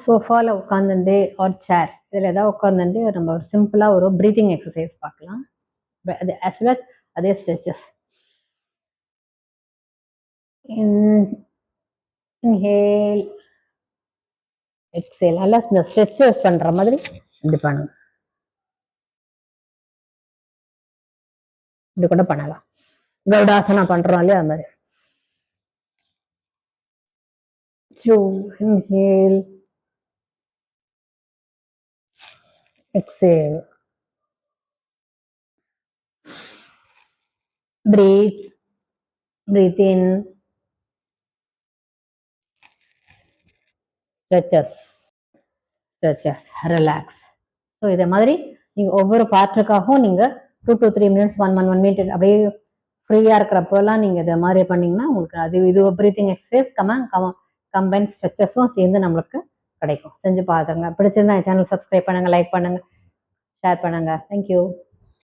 சோஃபாவில் உட்காந்துட்டு ஒரு சேர் இதில் ஏதாவது உட்காந்துட்டு நம்ம ஒரு சிம்பிளாக ஒரு ப்ரீத்திங் எக்ஸசைஸ் பார்க்கலாம். அது as well as அதே ஸ்ட்ரெச்சஸ். Inhale exhale. நல்லா இந்த ஸ்ட்ரெச்சஸ் பண்ணுற மாதிரி இப்படி பண்ணுங்க. இப்படி கூட பண்ணலாம். கருடாசனா பண்ணுறோம் இல்லையா அது மாதிரி. Inhale exhale, breathe in, stretches, relax. So இதை மாதிரி நீங்கள் ஒவ்வொரு பார்ட்டுக்காகவும் நீங்கள் 2 to 3 minutes 1 minute அப்படியே ஃப்ரீயாக இருக்கிறப்பெல்லாம் நீங்கள் இதை மாதிரி பண்ணிங்கன்னா உங்களுக்கு அது இது ப்ரீத்திங் எக்ஸசைஸ் கம்பைன் ஸ்ட்ரெச்சஸும் சேர்ந்து நம்மளுக்கு கிடைக்கும். செஞ்சு பார்த்துங்க. பிடிச்சிருந்தா என் சேனல் சப்ஸ்கிரைப் பண்ணுங்கள், லைக் பண்ணுங்கள், ஷேர் பண்ணுங்கள். தேங்க்யூ.